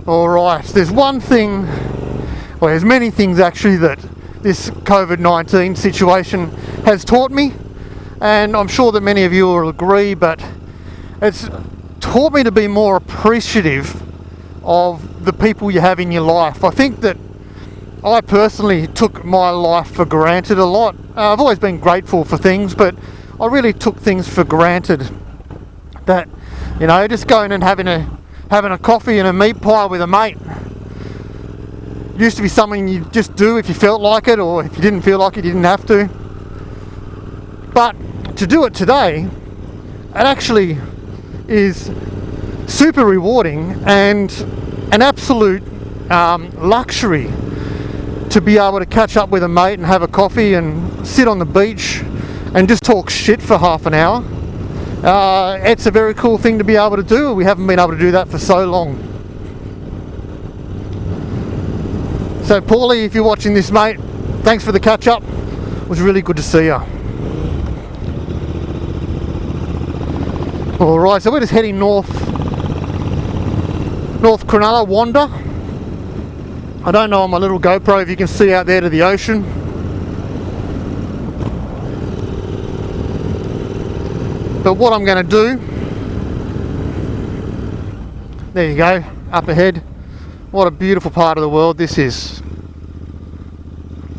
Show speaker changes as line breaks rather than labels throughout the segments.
Alright, there's one thing, well there's many things actually that this COVID-19 situation has taught me, and I'm sure that many of you will agree, but it's taught me to be more appreciative of the people you have in your life. I think that I personally took my life for granted a lot. I've always been grateful for things, but I really took things for granted. That, you know, just going and having a coffee and a meat pie with a mate used to be something you just do if you felt like it, or if you didn't feel like it, you didn't have to. But to do it today, it actually is super rewarding and an absolute luxury to be able to catch up with a mate and have a coffee and sit on the beach and just talk shit for half an hour. It's a very cool thing to be able to do. We haven't been able to do that for so long. So Paulie, if you're watching this, mate, thanks for the catch up. It was really good to see you. Alright, so we're just heading north Cronulla, Wander. I don't know on my little GoPro if you can see out there to the ocean. But what I'm going to do, there you go, up ahead. What a beautiful part of the world this is.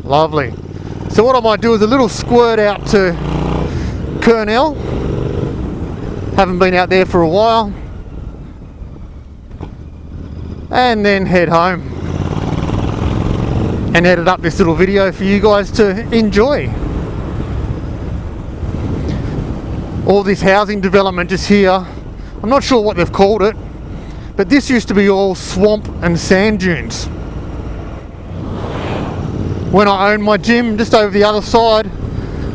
Lovely. So what I might do is a little squirt out to Kurnell. Haven't been out there for a while. And then head home and edit up this little video for you guys to enjoy. All this housing development just here, I'm not sure what they've called it, but this used to be all swamp and sand dunes. When I owned my gym, just over the other side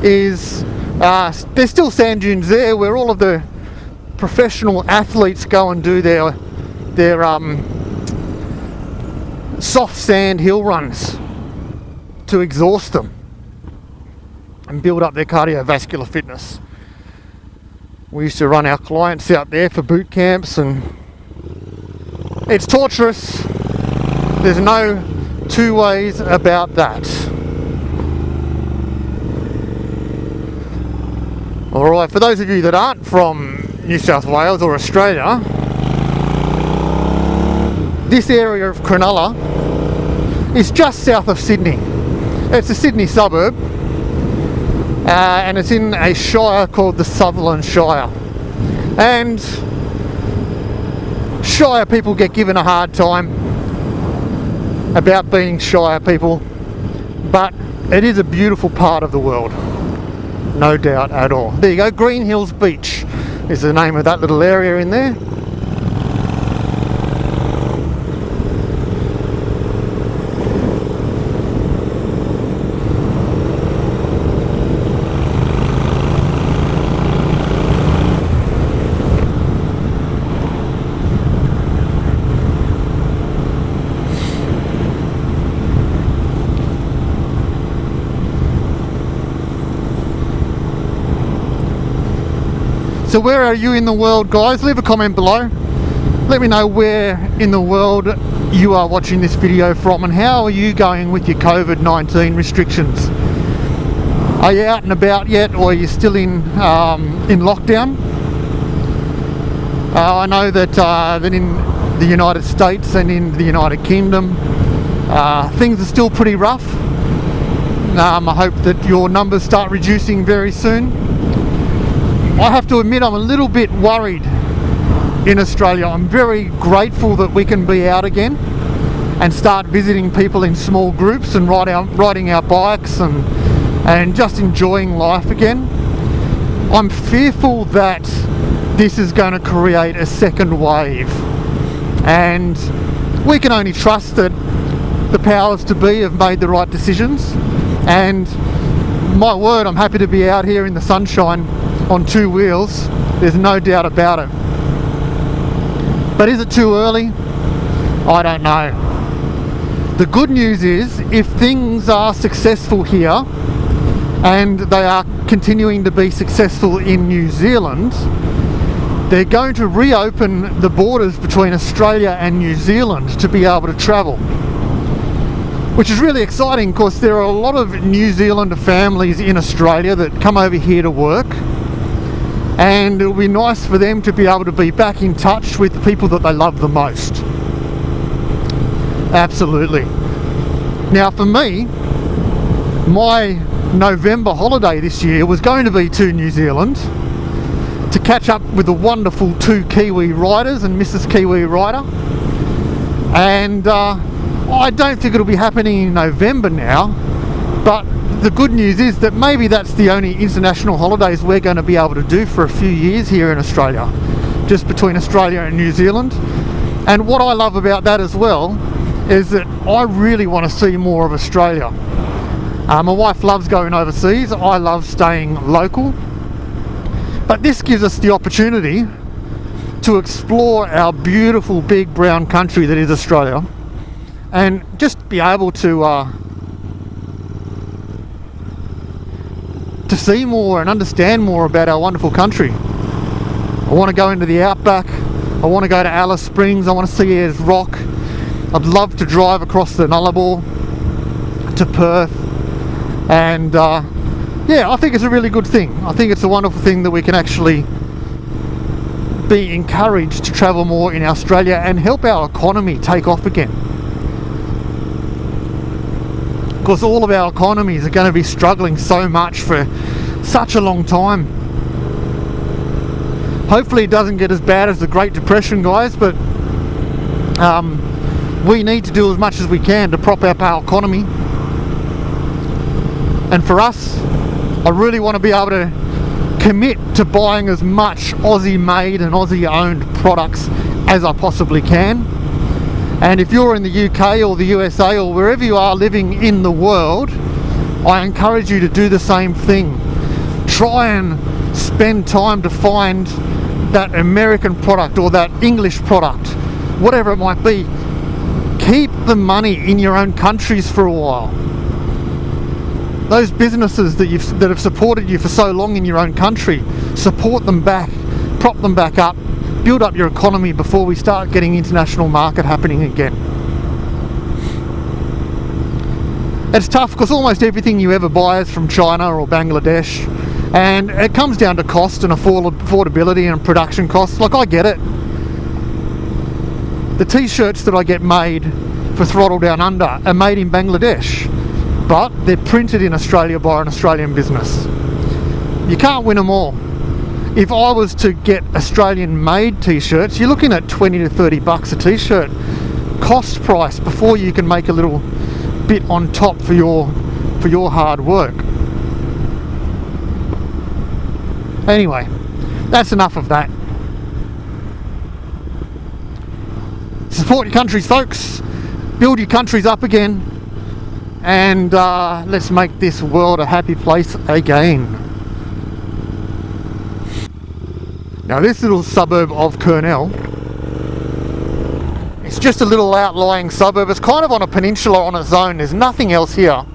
is there's still sand dunes there where all of the professional athletes go and do their soft sand hill runs to exhaust them and build up their cardiovascular fitness. We used to run our clients out there for boot camps, and it's torturous. There's no two ways about that. Alright, for those of you that aren't from New South Wales or Australia, this area of Cronulla is just south of Sydney. It's a Sydney suburb, and it's in a shire called the Sutherland Shire. And shire people get given a hard time about being shire people, but it is a beautiful part of the world, no doubt at all. There you go, Green Hills Beach is the name of that little area in there. So where are you in the world, guys? Leave a comment below. Let me know where in the world you are watching this video from, and how are you going with your COVID-19 restrictions? Are you out and about yet, or are you still in lockdown? I know that in the United States and in the United Kingdom, things are still pretty rough. I hope that your numbers start reducing very soon. I have to admit, I'm a little bit worried in Australia. I'm very grateful that we can be out again and start visiting people in small groups and riding our bikes and just enjoying life again. I'm fearful that this is going to create a second wave, and we can only trust that the powers to be have made the right decisions. And my word, I'm happy to be out here in the sunshine on two wheels. There's no doubt about it. But is it too early? I don't know. The good news is, if things are successful here, and they are continuing to be successful in New Zealand, they're going to reopen the borders between Australia and New Zealand to be able to travel, which is really exciting because there are a lot of New Zealand families in Australia that come over here to work, and it'll be nice for them to be able to be back in touch with the people that they love the most. Absolutely. Now for me, my November holiday this year was going to be to New Zealand to catch up with the wonderful 2 Kiwi riders and Mrs. Kiwi Rider, and I don't think it'll be happening in November now, but the good news is that maybe that's the only international holidays we're going to be able to do for a few years here in Australia, just between Australia and New Zealand. And what I love about that as well is that I really want to see more of Australia. My wife loves going overseas, I love staying local, but this gives us the opportunity to explore our beautiful big brown country that is Australia, and just be able to see more and understand more about our wonderful country. I want to go into the outback, I want to go to Alice Springs, I want to see Ayers Rock, I'd love to drive across the Nullarbor to Perth, and yeah, I think it's a really good thing. I think it's a wonderful thing that we can actually be encouraged to travel more in Australia and help our economy take off again. Because all of our economies are going to be struggling so much for such a long time. Hopefully it doesn't get as bad as the Great Depression, guys, but we need to do as much as we can to prop up our economy. And for us, I really want to be able to commit to buying as much Aussie made and Aussie owned products as I possibly can. And if you're in the UK or the USA or wherever you are living in the world, I encourage you to do the same thing. Try and spend time to find that American product or that English product, whatever it might be. Keep the money in your own countries for a while. Those businesses that have supported you for so long in your own country, support them back, prop them back up, build up your economy before we start getting international market happening again. It's tough because almost everything you ever buy is from China or Bangladesh, and it comes down to cost and affordability and production costs. Like, I get it. The t-shirts that I get made for Throttle Downunder are made in Bangladesh, but they're printed in Australia by an Australian business. You can't win them all. If I was to get Australian made t-shirts, you're looking at 20 to 30 bucks a t-shirt cost price before you can make a little bit on top for your hard work. Anyway, that's enough of that. Support your countries, folks. Build your countries up again. And let's make this world a happy place again. Now, this little suburb of Kurnell, it's just a little outlying suburb. It's kind of on a peninsula on its own. There's nothing else here.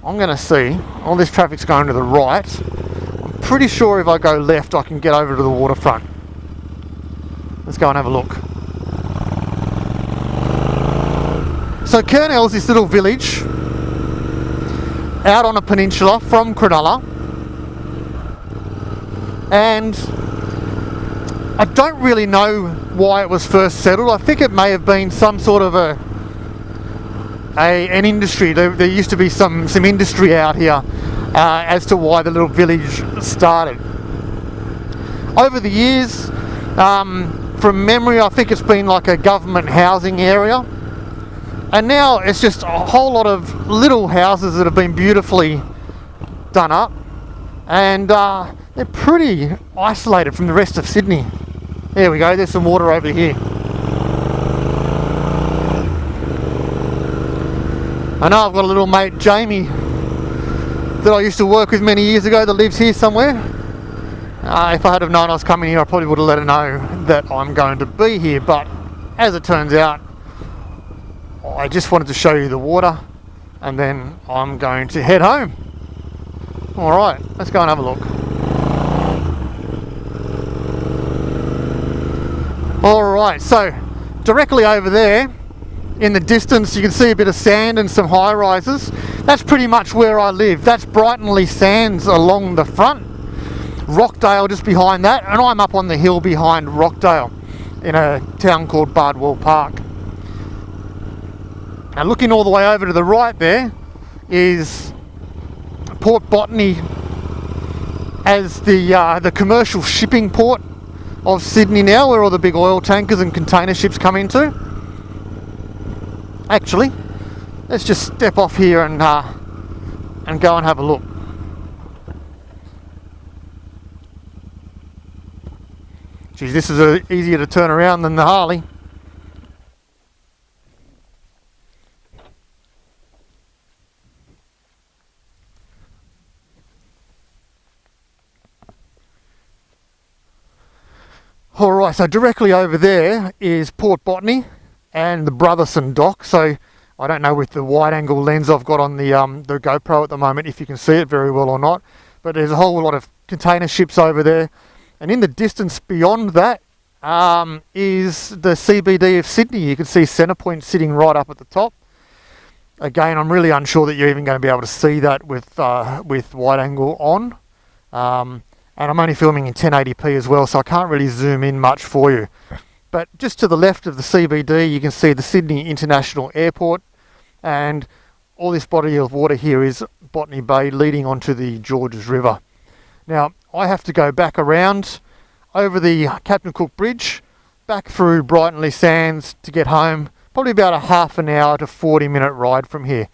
I'm going to see. All this traffic's going to the right. I'm pretty sure if I go left I can get over to the waterfront. Let's go and have a look. So Kurnell's this little village out on a peninsula from Cronulla, and I don't really know why it was first settled. I think it may have been some sort of an industry. There used to be some industry out here as to why the little village started. Over the years, from memory, I think it's been like a government housing area. And now it's just a whole lot of little houses that have been beautifully done up, and they're pretty isolated from the rest of Sydney. There we go, there's some water over here. I know I've got a little mate, Jamie, that I used to work with many years ago that lives here somewhere. If I had have known I was coming here, I probably would have let her know that I'm going to be here, but as it turns out, I just wanted to show you the water, and then I'm going to head home. Alright, let's go and have a look. Alright, so directly over there in the distance you can see a bit of sand and some high rises. That's pretty much where I live. That's Brightonley Sands along the front, Rockdale just behind that, and I'm up on the hill behind Rockdale in a town called Bardwell Park. Now looking all the way over to the right there is Port Botany as the commercial shipping port of Sydney now, where all the big oil tankers and container ships come into. Actually, let's just step off here and go and have a look. Geez, this is easier to turn around than the Harley. Alright, so directly over there is Port Botany and the Brotherson dock. So I don't know with the wide angle lens I've got on the GoPro at the moment if you can see it very well or not, but there's a whole lot of container ships over there, and in the distance beyond that is the CBD of Sydney. You can see Centrepoint sitting right up at the top. Again, I'm really unsure that you're even going to be able to see that with wide angle on. And I'm only filming in 1080p as well, so I can't really zoom in much for you. But just to the left of the CBD, you can see the Sydney International Airport, and all this body of water here is Botany Bay leading onto the Georges River. Now, I have to go back around over the Captain Cook Bridge, back through Brightonley Sands to get home. Probably about a half an hour to 40-minute ride from here.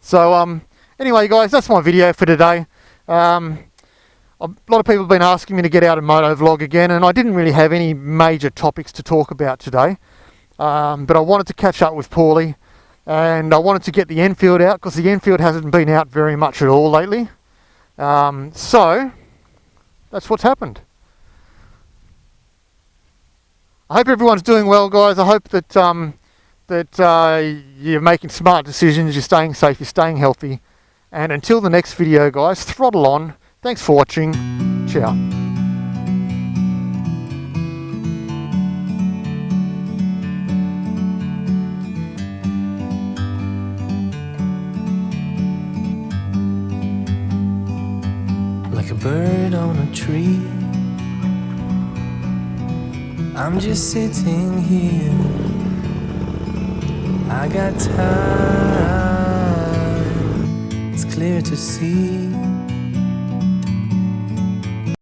So anyway guys, that's my video for today. A lot of people have been asking me to get out a moto vlog again, and I didn't really have any major topics to talk about today, but I wanted to catch up with Paulie, and I wanted to get the Enfield out because the Enfield hasn't been out very much at all lately. So that's what's happened. I hope everyone's doing well, guys. I hope that you're making smart decisions, you're staying safe, you're staying healthy, and until the next video guys, throttle on. Thanks for watching. Ciao.
Like a bird on a tree, I'm just sitting here. I got time, it's clear to see.